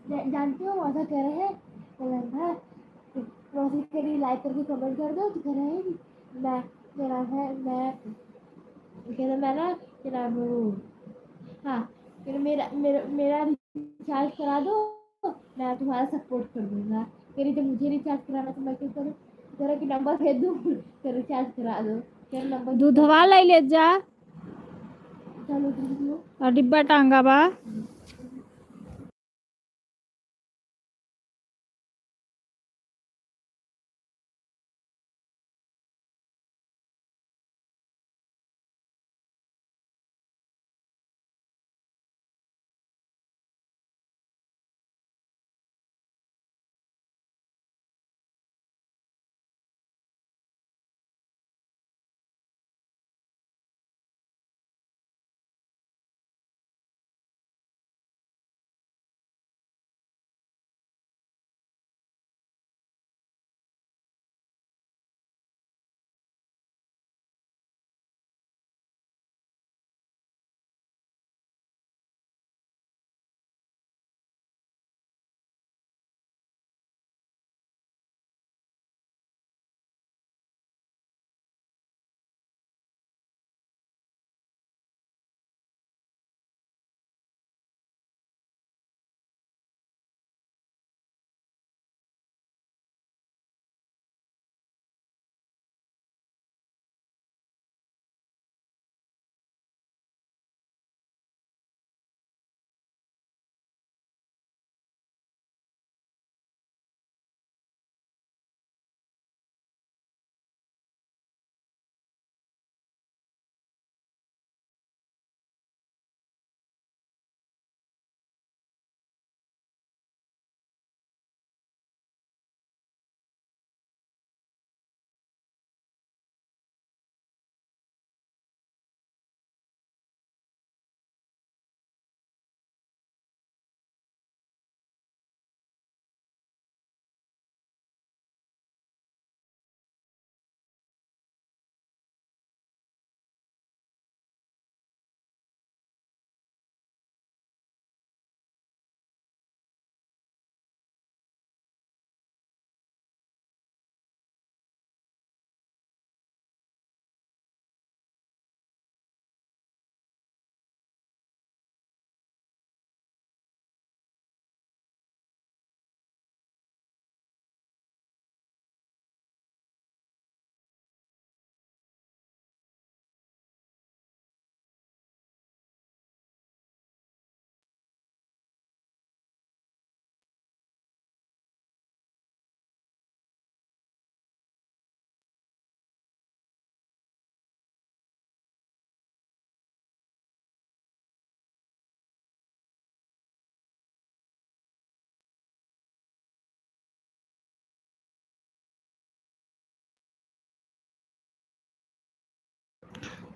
जानती हो मौसा कह रहे हैं था मौसी के लिए लाइक करके कमेंट कर दो तो कह रहे हैं कि मैं क्या नाम है मैं कह रहा मैं ना क्या नाम है वो हाँ मेरा मेरा मेरा रिचार्ज करा दो मैं तुम्हारा सपोर्ट कर दूंगा। कह रही जब मुझे रिचार्ज कराना तो मैं क्या करूँ। कह रहा कि नंबर भेज दूँ तो रिचार्ज करा दो। कह रहा नंबर दूधवा लाई ले जा चलो दीदी और डिब्बा टांगा बा।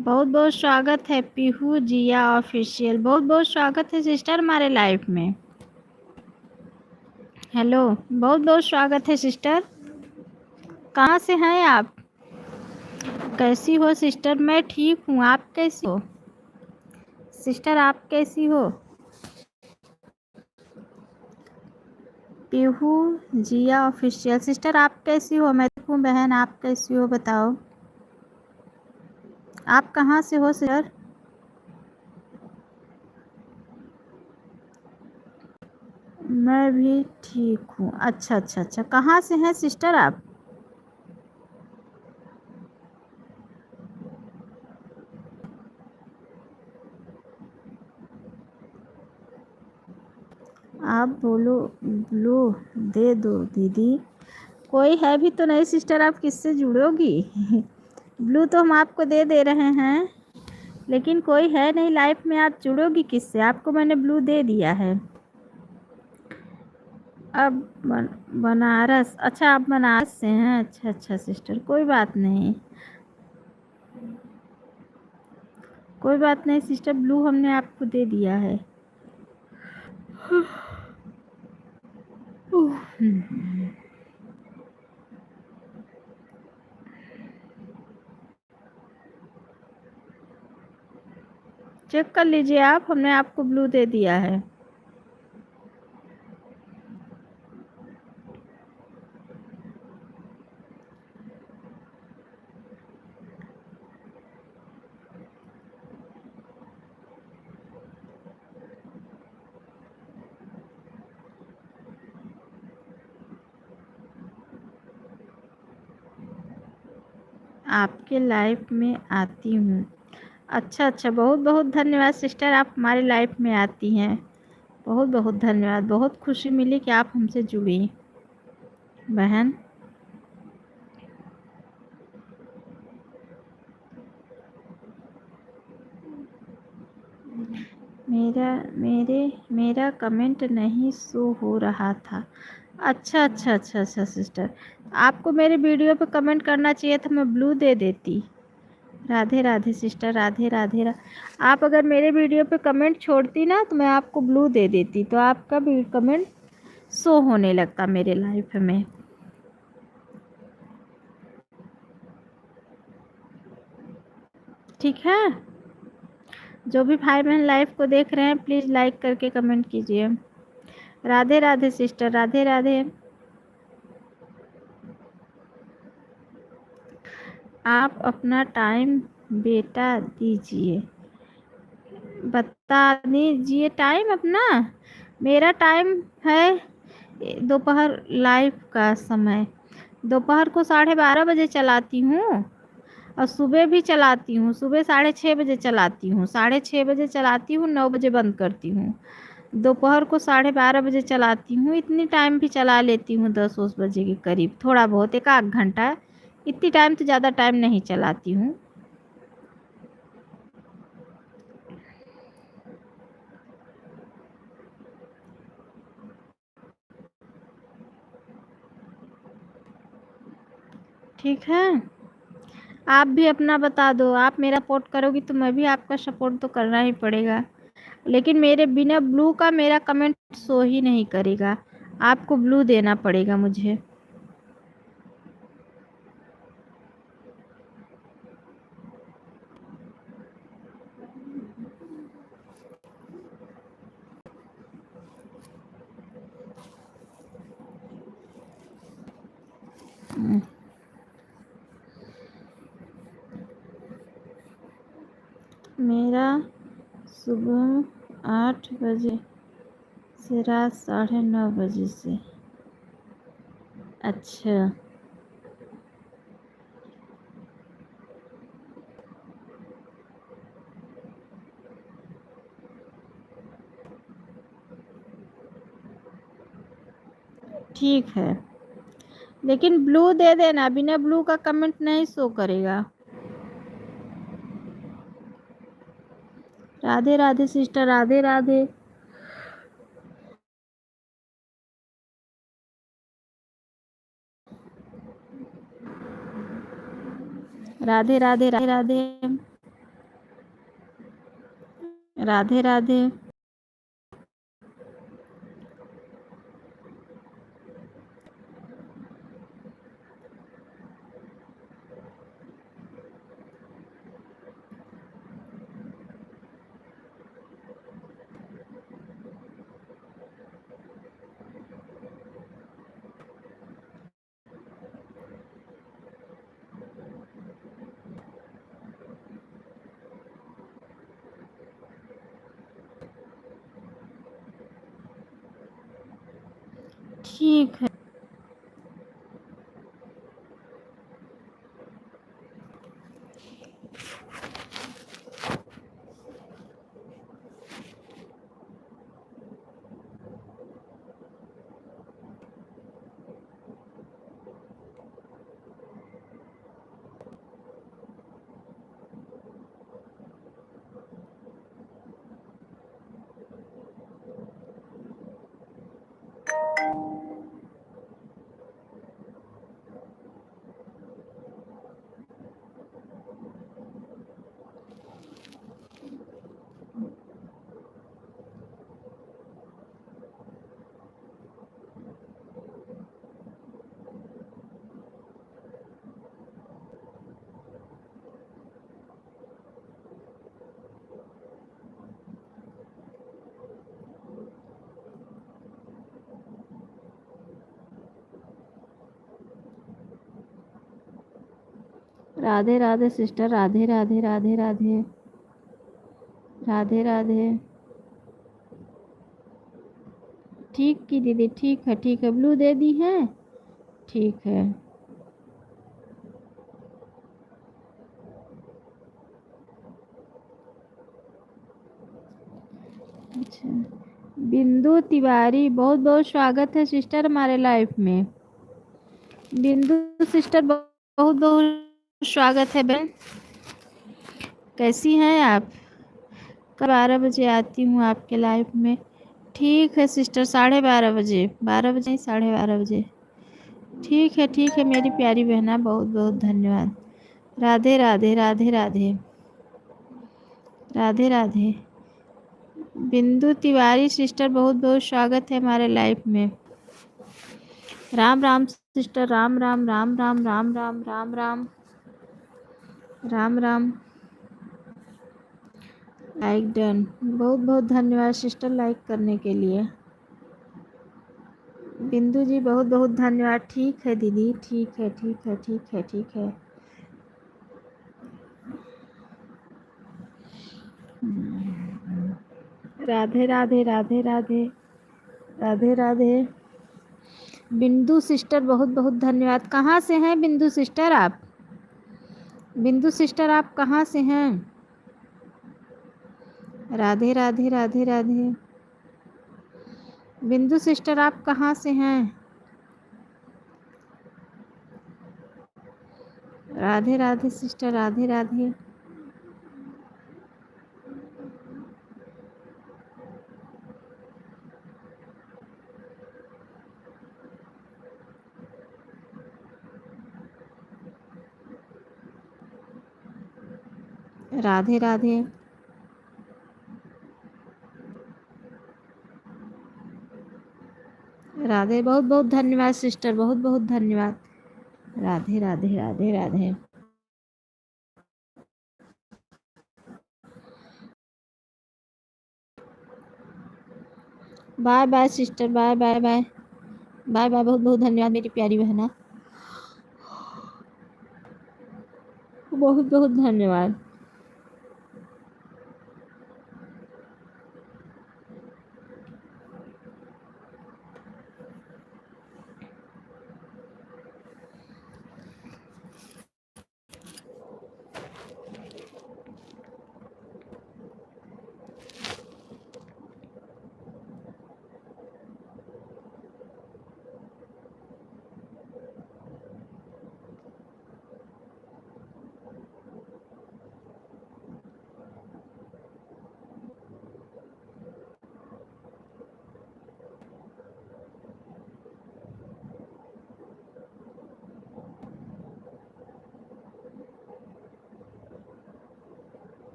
बहुत बहुत स्वागत है पीहू जिया ऑफिशियल। बहुत बहुत स्वागत है सिस्टर हमारे लाइफ में। हेलो, बहुत बहुत स्वागत है सिस्टर। कहाँ से हैं आप? कैसी हो सिस्टर? मैं ठीक हूँ, आप कैसी हो सिस्टर? आप कैसी हो? पीहू जिया ऑफिशियल सिस्टर आप कैसी हो? मैं ठीक हूँ बहन, आप कैसी हो बताओ? आप कहाँ से हो सिस्टर? मैं भी ठीक हूँ। अच्छा अच्छा अच्छा, कहाँ से हैं सिस्टर आप? आप बोलो ब्लू दे दो दीदी। कोई है भी तो नहीं सिस्टर, आप किससे जुड़ोगी? ब्लू तो हम आपको दे दे रहे हैं, लेकिन कोई है नहीं लाइफ में, आप जुड़ोगी किससे? आपको मैंने ब्लू दे दिया है। अब बनारस, अच्छा आप बनारस से हैं। अच्छा अच्छा सिस्टर, कोई बात नहीं, कोई बात नहीं सिस्टर, ब्लू हमने आपको दे दिया है। चेक कर लीजिए आप, हमने आपको ब्लू दे दिया है। आपके लाइफ में आती हूँ। अच्छा अच्छा, बहुत बहुत धन्यवाद सिस्टर, आप हमारी लाइफ में आती हैं। बहुत बहुत धन्यवाद, बहुत खुशी मिली कि आप हमसे जुड़ी बहन। मेरा कमेंट नहीं शो हो रहा था। अच्छा अच्छा अच्छा अच्छा सिस्टर, आपको मेरे वीडियो पे कमेंट करना चाहिए था, मैं ब्लू दे देती। राधे राधे सिस्टर, राधे राधे आप अगर मेरे वीडियो पे कमेंट छोड़ती ना तो मैं आपको ब्लू दे देती, तो आपका भी कमेंट शो होने लगता मेरे लाइफ में। ठीक है, जो भी भाई बहन लाइव को देख रहे हैं प्लीज़ लाइक करके कमेंट कीजिए। राधे राधे सिस्टर, राधे राधे। आप अपना टाइम बेटा दीजिए, बता दीजिए टाइम अपना। मेरा टाइम है दोपहर लाइव का समय, दोपहर को 12:30 बजे चलाती हूँ और सुबह भी चलाती हूँ, सुबह 6:30 बजे चलाती हूँ, 6:30 बजे चलाती हूँ, 9 बजे बंद करती हूँ। दोपहर को 12:30 बजे चलाती हूँ, इतनी टाइम भी चला लेती हूँ 10-10 बजे के करीब, थोड़ा बहुत 1 आध घंटा, इतनी टाइम तो ज़्यादा टाइम नहीं चलाती हूँ। ठीक है, आप भी अपना बता दो, आप मेरा सपोर्ट करोगी तो मैं भी आपका सपोर्ट तो करना ही पड़ेगा, लेकिन मेरे बिना ब्लू का मेरा कमेंट शो ही नहीं करेगा, आपको ब्लू देना पड़ेगा मुझे। मेरा सुबह 8 बजे से रात 9:30 बजे से। अच्छा ठीक है, लेकिन ब्लू दे देना, बिना ब्लू का कमेंट नहीं शो करेगा। राधे राधे सिस्टर, राधे राधे। राधे राधे राधे राधे राधे राधे। ठीक है, राधे राधे सिस्टर, राधे राधे राधे राधे राधे राधे। ठीक की दीदी, ठीक है, ब्लू दे दी है। ठीक है, अच्छा, बिंदु तिवारी, बहुत बहुत स्वागत है सिस्टर हमारे लाइफ में। बिंदु सिस्टर, बहुत बहुत स्वागत है बहन। कैसी हैं आप? कल 12 बजे आती हूँ आपके लाइफ में। ठीक है सिस्टर, 12:30 बजे, 12 बजे नहीं 12:30 बजे। ठीक है मेरी प्यारी बहना, बहुत बहुत धन्यवाद। राधे राधे राधे राधे राधे राधे। बिंदु तिवारी सिस्टर, बहुत बहुत स्वागत है हमारे लाइफ में। Ram Ram sister, Ram Ram Ram Ram Ram Ram Ram Ram Ram Ram. Like done, बहुत बहुत धन्यवाद सिस्टर लाइक करने के लिए। बिंदु जी बहुत बहुत धन्यवाद। ठीक है दीदी, ठीक है ठीक है ठीक है ठीक है। राधे राधे राधे राधे राधे राधे। बिंदु सिस्टर बहुत बहुत धन्यवाद। कहाँ से हैं बिंदु सिस्टर आप? बिंदु सिस्टर आप कहाँ से हैं? राधे राधे राधे राधे। बिंदु सिस्टर आप कहाँ से हैं? राधे राधे सिस्टर, राधे राधे। राधे राधे। राधे, बहुत बहुत धन्यवाद सिस्टर, बहुत बहुत धन्यवाद। Radhe Radhe Radhe Radhe. Bye bye sister, bye bye bye bye bye. बहुत बहुत धन्यवाद मेरी प्यारी बहना, बहुत बहुत धन्यवाद।